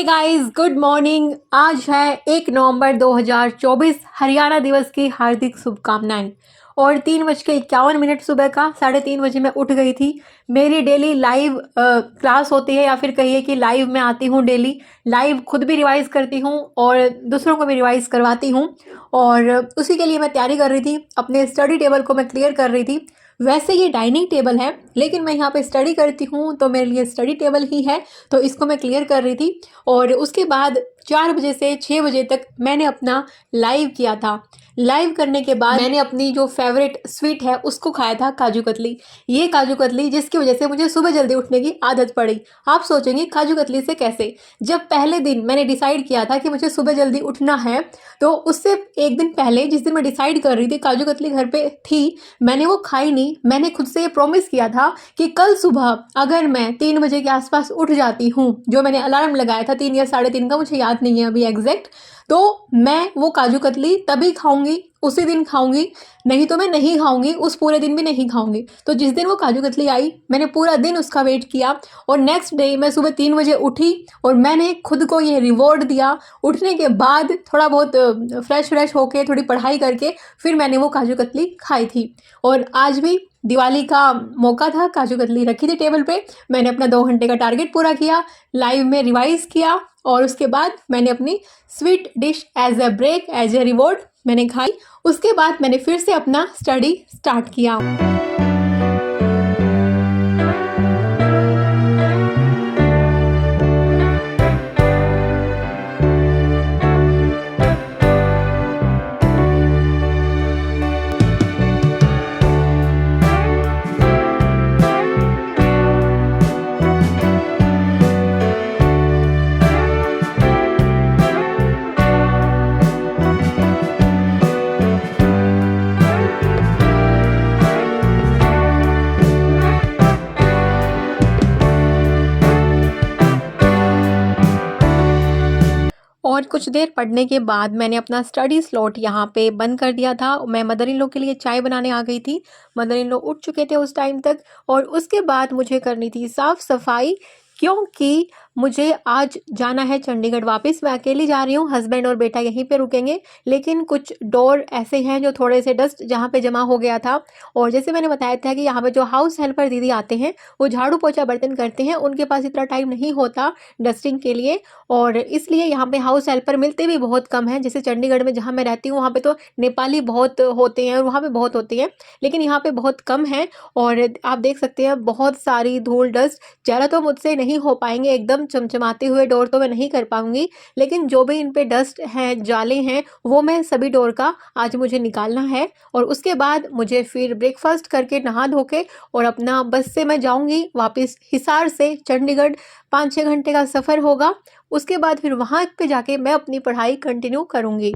Hey guys, good morning. आज है 1 नवंबर 2024। हरियाणा दिवस की हार्दिक शुभकामनाएं। और 3:51 सुबह का 3:30 मैं उठ गई थी। मेरी डेली लाइव क्लास होती है, या फिर कहिए कि लाइव मैं आती हूँ। डेली लाइव खुद भी रिवाइज करती हूँ और दूसरों को भी रिवाइज करवाती हूँ। और उसी के लिए मैं तैयारी कर रही थी। अपने स्टडी टेबल को मैं क्लियर कर रही थी। वैसे ये डाइनिंग टेबल है, लेकिन मैं यहाँ पे स्टडी करती हूँ तो मेरे लिए स्टडी टेबल ही है, तो इसको मैं क्लियर कर रही थी। और उसके बाद 4 बजे से 6 बजे तक मैंने अपना लाइव किया था। लाइव करने के बाद मैंने अपनी जो फेवरेट स्वीट है उसको खाया था, काजू कतली। ये काजू कतली जिसकी वजह से मुझे सुबह जल्दी उठने की आदत पड़ी। आप सोचेंगे काजू कतली से कैसे? जब पहले दिन मैंने डिसाइड किया था कि मुझे सुबह जल्दी उठना है, तो उससे एक दिन पहले जिस दिन मैं डिसाइड कर रही थी, काजू कतली घर पे थी, मैंने वो खाई नहीं। मैंने खुद से ये प्रॉमिस किया था कि कल सुबह अगर मैं 3 बजे के आसपास उठ जाती हूँ, जो मैंने अलार्म लगाया था 3 या 3:30 का, मुझे याद नहीं है अभी एग्जैक्ट, तो मैं वो काजू कतली तभी खाऊंगी, उसी दिन खाऊंगी। नहीं तो मैं नहीं खाऊंगी, उस पूरे दिन भी नहीं खाऊंगी। तो जिस दिन वो काजू कतली आई, मैंने पूरा दिन उसका वेट किया। और नेक्स्ट डे मैं सुबह 3 बजे उठी और मैंने खुद को ये रिवॉर्ड दिया। उठने के बाद थोड़ा बहुत फ्रेश होके, थोड़ी पढ़ाई करके, फिर मैंने वो काजू कतली खाई थी। और आज भी दिवाली का मौका था, काजू कतली रखी थी टेबल पे। मैंने अपना 2 घंटे का टारगेट पूरा किया, लाइव में रिवाइज किया, और उसके बाद मैंने अपनी sweet dish as a break, as a reward मैंने खाई। उसके बाद मैंने फिर से अपना स्टडी स्टार्ट किया। और कुछ देर पढ़ने के बाद मैंने अपना स्टडी स्लॉट यहाँ पे बंद कर दिया था। मैं मदर इन लॉ के लिए चाय बनाने आ गई थी। मदर इन लॉ उठ चुके थे उस टाइम तक। और उसके बाद मुझे करनी थी साफ़ सफाई, क्योंकि मुझे आज जाना है चंडीगढ़ वापस। मैं अकेली जा रही हूँ, हस्बैंड और बेटा यहीं पे रुकेंगे। लेकिन कुछ डोर ऐसे हैं जो थोड़े से डस्ट जहाँ पे जमा हो गया था। और जैसे मैंने बताया था कि यहाँ पे जो हाउस हेल्पर दीदी आते हैं, वो झाड़ू पोछा बर्तन करते हैं, उनके पास इतना टाइम नहीं होता डस्टिंग के लिए। और इसलिए यहाँ पे हाउस हेल्पर मिलते भी बहुत कम हैं। जैसे चंडीगढ़ में जहाँ मैं रहती हूँ, वहाँ पे तो नेपाली बहुत होते हैं और वहाँ पे बहुत होती हैं, लेकिन यहाँ पे बहुत कम हैं। और आप देख सकते हैं बहुत सारी धूल डस्ट। ज़्यादा तो मुझसे नहीं हो पाएंगे, एकदम चमचमाते हुए डोर तो मैं नहीं कर पाऊंगी, लेकिन जो भी इन पे डस्ट हैं, जाले हैं, वो मैं सभी डोर का आज मुझे निकालना है। और उसके बाद मुझे फिर ब्रेकफास्ट करके नहा धो के और अपना बस से मैं जाऊंगी वापस हिसार से चंडीगढ़। 5-6 घंटे का सफ़र होगा। उसके बाद फिर वहाँ पे जाके मैं अपनी पढ़ाई कंटिन्यू करूँगी।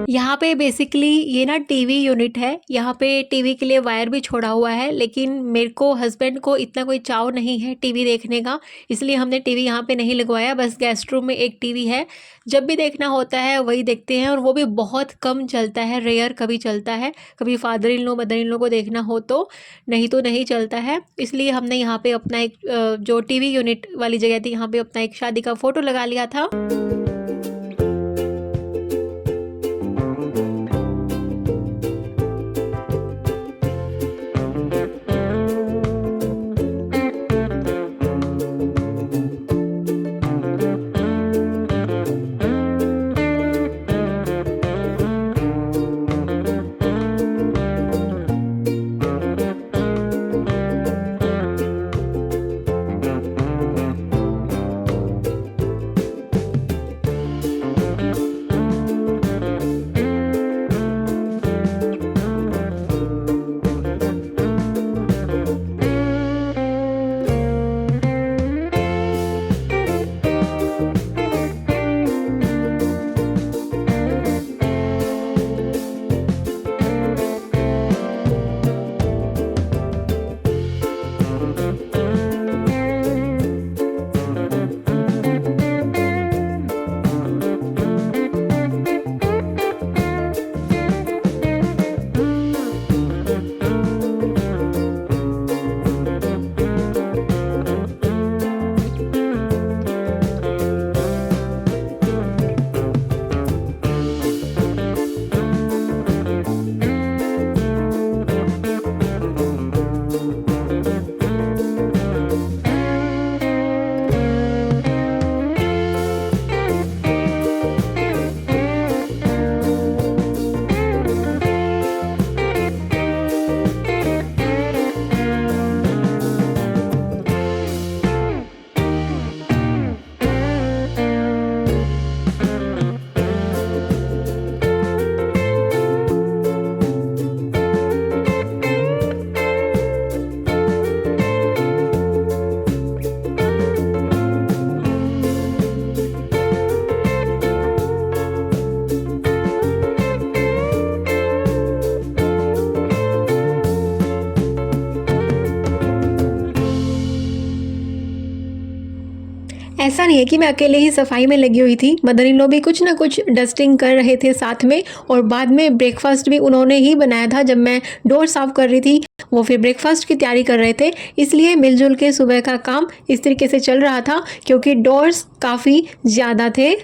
यहाँ पे बेसिकली ये ना टीवी यूनिट है। यहाँ पे टीवी के लिए वायर भी छोड़ा हुआ है, लेकिन मेरे को, हस्बैंड को इतना कोई चाव नहीं है टीवी देखने का, इसलिए हमने टीवी यहाँ पे नहीं लगवाया। बस गेस्ट रूम में एक टीवी है। जब भी देखना होता है वही देखते हैं, और वो भी बहुत कम चलता है, रेयर कभी चलता है। कभी father in law, mother in law को देखना हो तो, नहीं तो नहीं चलता है। इसलिए हमने यहाँ पे अपना एक जो टीवी यूनिट वाली जगह थी, यहाँ पे अपना एक शादी का फ़ोटो लगा लिया था। ऐसा नहीं है कि मैं अकेले ही सफाई में लगी हुई थी, मदर इन लॉ भी कुछ ना कुछ डस्टिंग कर रहे थे साथ में, और बाद में ब्रेकफास्ट भी उन्होंने ही बनाया था। जब मैं डोर साफ़ कर रही थी वो फिर ब्रेकफास्ट की तैयारी कर रहे थे, इसलिए मिलजुल के सुबह का काम इस तरीके से चल रहा था क्योंकि डोर्स काफ़ी ज़्यादा थे।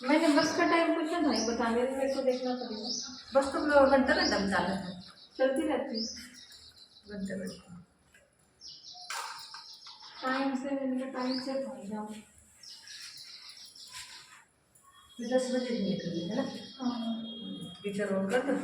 मैंने बस का टाइम पूछा था, बताने में मेरे को देखना पड़ेगा। बस तो घंटा घंटा में चालू है, चलती रहती घंटे घंटे टाइम से पहुँच जाओ। 10 बजे निकली है ना। हाँ। टीचर रोल कर दो।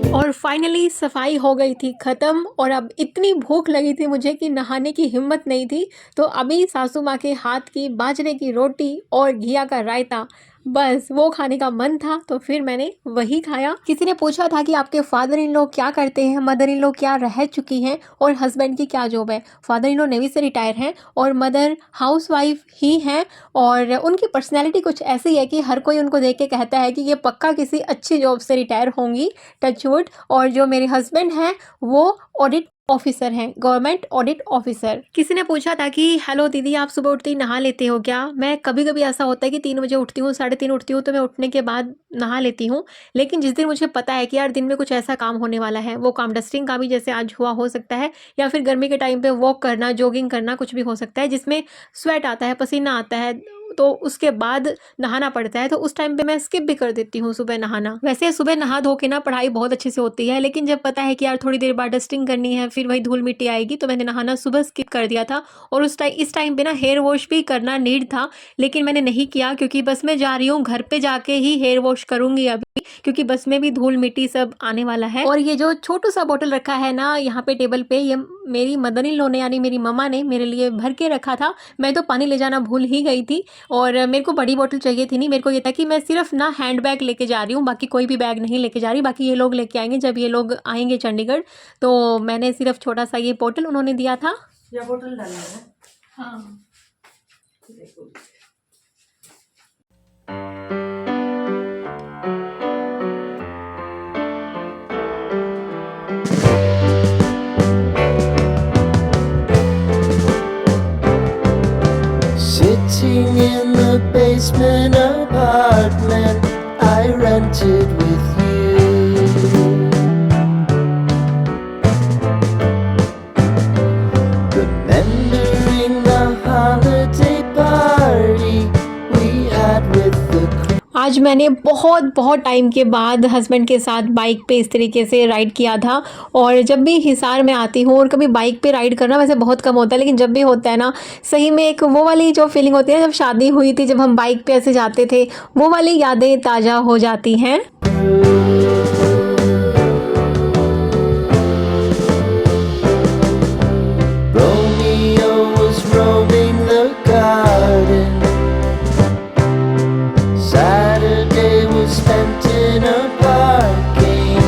और फाइनली सफाई हो गई थी ख़त्म, और अब इतनी भूख लगी थी मुझे कि नहाने की हिम्मत नहीं थी। तो अभी सासू माँ के हाथ की बाजरे की रोटी और घिया का रायता, बस वो खाने का मन था तो फिर मैंने वही खाया। किसी ने पूछा था कि आपके फादर इन लॉ क्या करते हैं, मदर इन लॉ क्या रह चुकी हैं और हस्बैंड की क्या जॉब है। फादर इन लॉ नेवी से रिटायर हैं और मदर हाउसवाइफ ही हैं, और उनकी पर्सनैलिटी कुछ ऐसी है कि हर कोई उनको देख के कहता है कि ये पक्का किसी अच्छी जॉब से रिटायर होंगी, टचवुड। और जो मेरे हस्बैंड हैं वो ऑडिट ऑफिसर हैं, गवर्नमेंट ऑडिट ऑफिसर। किसी ने पूछा था कि हेलो दीदी, आप सुबह उठते ही नहा लेते हो क्या। मैं कभी कभी ऐसा होता है कि 3 बजे उठती हूँ, 3:30 उठती हूँ, तो मैं उठने के बाद नहा लेती हूँ। लेकिन जिस दिन मुझे पता है कि यार दिन में कुछ ऐसा काम होने वाला है, वो काम डस्टिंग का भी जैसे आज हुआ हो सकता है, या फिर गर्मी के टाइम पे वॉक करना, जॉगिंग करना, कुछ भी हो सकता है जिसमें स्वेट आता है, पसीना आता है, तो उसके बाद नहाना पड़ता है, तो उस टाइम पे मैं स्किप भी कर देती हूँ सुबह नहाना। वैसे सुबह नहा धो के ना पढ़ाई बहुत अच्छे से होती है, लेकिन जब पता है कि यार थोड़ी देर बाद डस्टिंग करनी है, फिर वही धूल मिट्टी आएगी, तो मैंने नहाना सुबह स्किप कर दिया था। और इस टाइम पे ना हेयर वॉश भी करना नीड था, लेकिन मैंने नहीं किया क्योंकि बस में जा रही हूँ, घर पे जाके ही हेयर वॉश करूंगी अभी, क्योंकि बस में भी धूल मिट्टी सब आने वाला है। और ये जो छोटू सा बोतल रखा है ना यहाँ पे टेबल पे, ये मेरी मदर इन लॉ ने यानी मेरी मम्मा ने मेरे लिए भर के रखा था। मैं तो पानी ले जाना भूल ही गई थी, और मेरे को बड़ी बोतल चाहिए थी नहीं, मेरे को ये था कि मैं सिर्फ ना हैंड बैग लेके जा रही हूँ, बाकी कोई भी बैग नहीं लेके जा रही। बाकी ये लोग लेके आएंगे जब ये लोग आएंगे चंडीगढ़, तो मैंने सिर्फ छोटा सा ये बोतल उन्होंने दिया था। या बोतल डालना है। हाँ, Sitting in the basement apartment I rented with you, remembering the holiday party we had with the आज मैंने बहुत टाइम के बाद हस्बैंड के साथ बाइक पे इस तरीके से राइड किया था। और जब भी हिसार में आती हूँ, और कभी बाइक पे राइड करना वैसे बहुत कम होता है, लेकिन जब भी होता है ना, सही में एक वो वाली जो फीलिंग होती है जब शादी हुई थी, जब हम बाइक पे ऐसे जाते थे, वो वाली यादें ताज़ा हो जाती हैं। Romeo was roaming the garden. Saturday was spent in a parking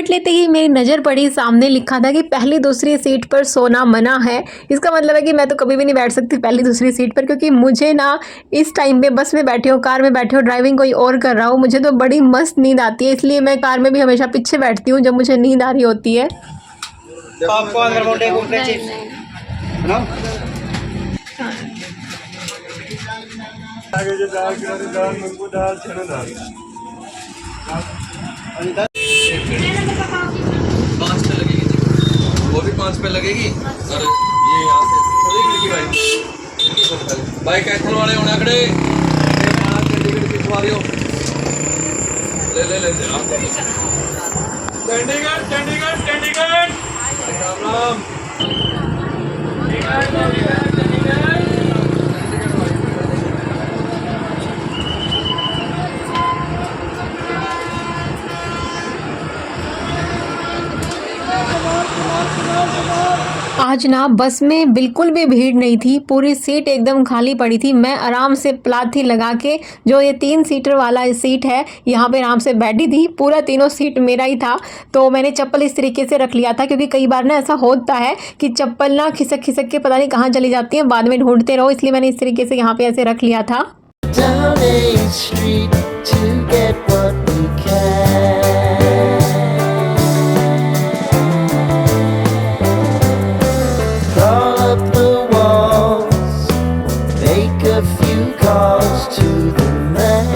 ticket लेते ही मेरी नज़र पड़ी, सामने लिखा था कि पहली दूसरी सीट पर सोना मना है। इसका मतलब है कि मैं तो कभी भी नहीं बैठ सकती पहली दूसरी सीट पर, क्योंकि मुझे ना इस टाइम पे बस में बैठे हो, कार में बैठे हो, ड्राइविंग कोई और कर रहा हो, मुझे तो बड़ी मस्त नींद आती है। इसलिए मैं कार में भी हमेशा पीछे बैठती हूँ जब मुझे नींद आ रही होती है। पॉपकॉर्न रमोटे कुरकुरे चिप्स नो आगे जो दाल किनारे दाल मूंगो दाल चना दाल 5 पे लगेगी जी, वो भी 5 पे लगेगी। और ये यहाँ से थोड़ी खिड़की भाई भाई कैथल वाले होने आकड़े चंडीगढ़ की सवारी हो ले ले ले चंडीगढ़ चंडीगढ़ चंडीगढ़ राम राम आज ना बस में बिल्कुल भी भीड़ नहीं थी, पूरी सीट एकदम खाली पड़ी थी। मैं आराम से प्लाथी लगा के, जो ये 3 सीटर वाला सीट है, यहाँ पे आराम से बैठी थी। पूरा तीनों सीट मेरा ही था। तो मैंने चप्पल इस तरीके से रख लिया था, क्योंकि कई बार ना ऐसा होता है कि चप्पल ना खिसक खिसक के पता नहीं कहाँ चली जाती है, बाद में ढूंढते रहो। इसलिए मैंने इस तरीके से यहाँ पे ऐसे रख लिया था। down a street to get what we can. Crawl up the walls, make a few calls to the man.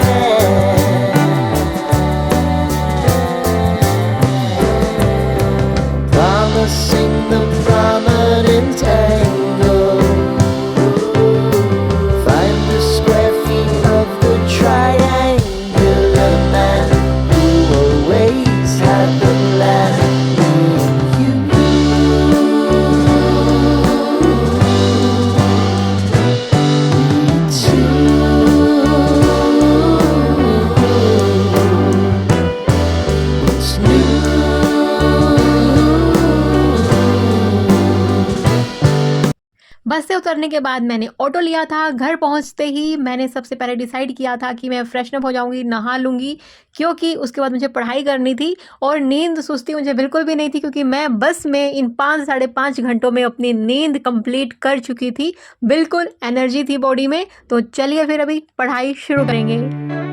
Promising the prominent angle. Find the square feet of the triangular man who always had the land with you. We two. What's new? बस से उतरने के बाद मैंने auto लिया था। घर पहुंचते ही मैंने सबसे पहले डिसाइड किया था कि मैं फ्रेशनअप हो जाऊंगी, नहा लूँगी, क्योंकि उसके बाद मुझे पढ़ाई करनी थी। और नींद सुस्ती मुझे बिल्कुल भी नहीं थी, क्योंकि मैं बस में इन 5 साढ़े 5 घंटों में अपनी नींद कंप्लीट कर चुकी थी। बिल्कुल एनर्जी थी बॉडी में। तो चलिए फिर अभी पढ़ाई शुरू करेंगे।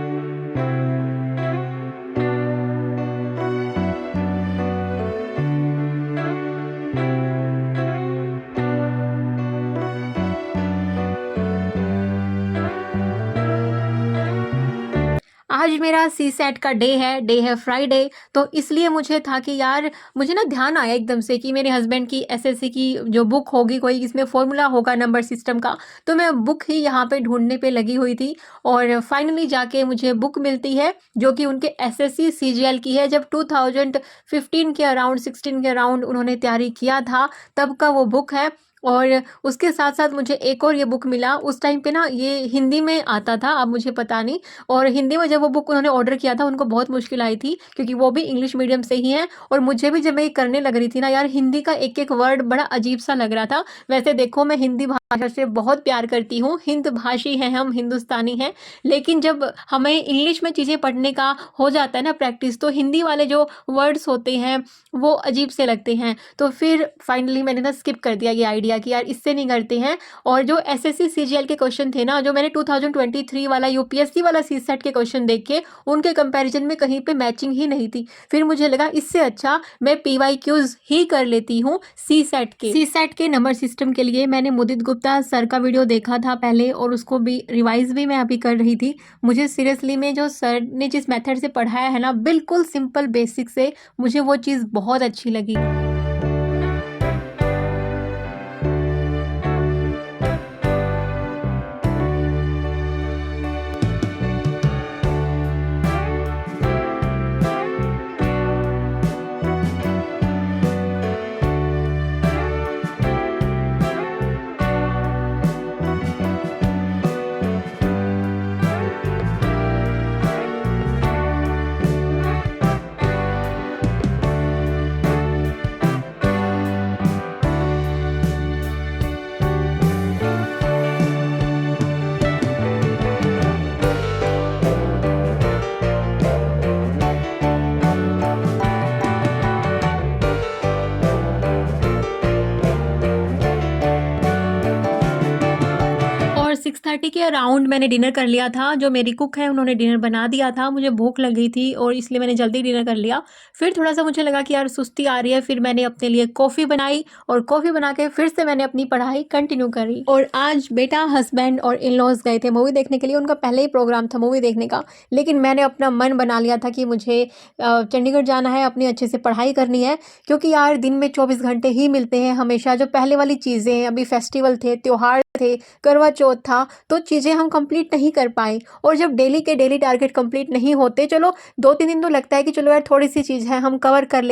आज मेरा सी सेट का डे है फ्राइडे। तो इसलिए मुझे था कि यार, मुझे ना ध्यान आया एकदम से कि मेरे हस्बैंड की एसएससी की जो बुक होगी कोई, इसमें फॉर्मूला होगा नंबर सिस्टम का। तो मैं बुक ही यहाँ पे ढूंढने पे लगी हुई थी, और फाइनली जाके मुझे बुक मिलती है जो कि उनके एसएससी सीजीएल की है। जब 2015 के अराउंड, 16 के अराउंड उन्होंने तैयारी किया था, तब का वो बुक है। और उसके साथ साथ मुझे एक और ये बुक मिला। उस टाइम पे ना ये हिंदी में आता था, अब मुझे पता नहीं। और हिंदी में जब वो बुक उन्होंने ऑर्डर किया था, उनको बहुत मुश्किल आई थी, क्योंकि वो भी इंग्लिश मीडियम से ही हैं। और मुझे भी जब मैं ये करने लग रही थी ना यार, हिंदी का एक एक वर्ड बड़ा अजीब सा लग रहा था। वैसे देखो, मैं हिंदी भाषा से बहुत प्यार करती हूँ, हिंद भाषी हैं हम, हिंदुस्तानी हैं। लेकिन जब हमें इंग्लिश में चीज़ें पढ़ने का हो जाता है ना प्रैक्टिस, तो हिंदी वाले जो वर्ड्स होते हैं वो अजीब से लगते हैं। तो फिर फाइनली मैंने ना स्किप कर दिया ये आइडिया कि यार इससे नहीं करते हैं। और जो एसएससी सीजीएल के क्वेश्चन थे ना, जो मैंने 2023 वाला यूपीएससी वाला सी सेट के क्वेश्चन देखे, उनके कंपैरिजन में कहीं पे मैचिंग ही नहीं थी। फिर मुझे लगा इससे अच्छा मैं पीवाईक्यूज ही कर लेती हूँ सी सेट के नंबर सिस्टम के लिए। मैंने मुदित गुप्ता सर का वीडियो देखा था पहले, और उसको भी रिवाइज भी मैं अभी कर रही थी। मुझे सीरियसली में जो सर ने जिस मेथड से पढ़ाया है ना, बिल्कुल सिंपल बेसिक से, मुझे वो चीज़ बहुत अच्छी लगी। 6:30 के अराउंड मैंने डिनर कर लिया था। जो मेरी कुक है उन्होंने डिनर बना दिया था। मुझे भूख लग गई थी और इसलिए मैंने जल्दी डिनर कर लिया। फिर थोड़ा-सा मुझे लगा कि यार सुस्ती आ रही है, फिर मैंने अपने लिए कॉफ़ी बनाई और कॉफ़ी बना के फिर से मैंने अपनी पढ़ाई कंटिन्यू करी। और आज बेटा, हस्बैंड और इन-लॉज़ गए थे मूवी देखने के लिए। उनका पहले ही प्रोग्राम था मूवी देखने का, लेकिन मैंने अपना मन बना लिया था कि मुझे चंडीगढ़ जाना है, अपनी अच्छे से पढ़ाई करनी है, क्योंकि यार दिन में 24 घंटे ही मिलते हैं हमेशा। जो पहले वाली चीज़ें, अभी फेस्टिवल थे, त्योहार थे, करवा चौथ था, तो चीज़ें हम कंप्लीट नहीं कर पाए। और जब डेली के डेली टारगेट कंप्लीट नहीं होते, चलो 2-3 दिन तो लगता है कि चलो यार थोड़ी सी चीज़ है, हम कवर कर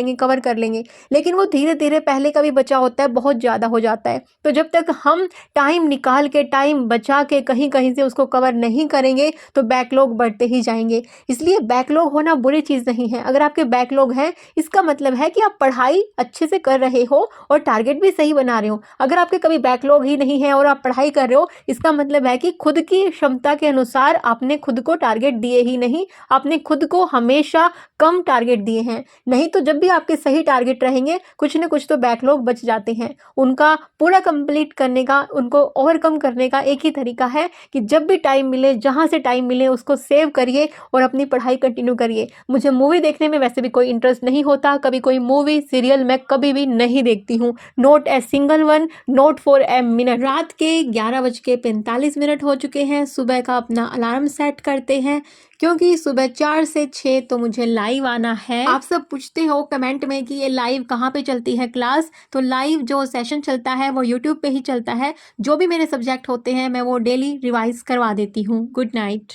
लेंगे, लेकिन वो धीरे धीरे पहले का भी बचा होता है, बहुत ज़्यादा हो जाता है। तो जब तक हम टाइम निकाल के, टाइम बचा के कहीं कहीं से उसको कवर नहीं करेंगे तो बैकलॉग बढ़ते ही जाएंगे। इसलिए बैकलॉग होना बुरी चीज़ नहीं है। अगर आपके बैकलॉग हैं, इसका मतलब है कि आप पढ़ाई अच्छे से कर रहे हो और टारगेट भी सही बना रहे हो। अगर आपके कभी बैकलॉग ही नहीं है और आप पढ़ाई कर रहे हो, इसका मतलब है कि खुद की क्षमता के अनुसार आपने खुद को टारगेट दिए ही नहीं, आपने खुद को हमेशा कम टारगेट दिए हैं। नहीं तो जब भी आपके सही टारगेट रहेंगे, कुछ न कुछ तो बैकलॉग बच जाते हैं। उनका पूरा कंप्लीट करने का, उनको ओवरकम करने का एक ही तरीका है कि जब भी टाइम मिले, जहाँ से टाइम मिले उसको सेव करिए और अपनी पढ़ाई कंटिन्यू करिए। मुझे मूवी देखने में वैसे भी कोई इंटरेस्ट नहीं होता, कभी कोई मूवी सीरियल मैं कभी भी नहीं देखती हूँ, not a single one, not for a minute. रात के 11:45 हो चुके हैं। सुबह का अपना अलार्म सेट करते हैं, क्योंकि सुबह 4 से 6 तो मुझे लाइव आना है। आप सब पूछते हो कमेंट में कि ये लाइव कहाँ पे चलती है क्लास, तो लाइव जो सेशन चलता है वो यूट्यूब पे ही चलता है। जो भी मेरे सब्जेक्ट होते हैं मैं वो डेली रिवाइज करवा देती हूँ। Good night.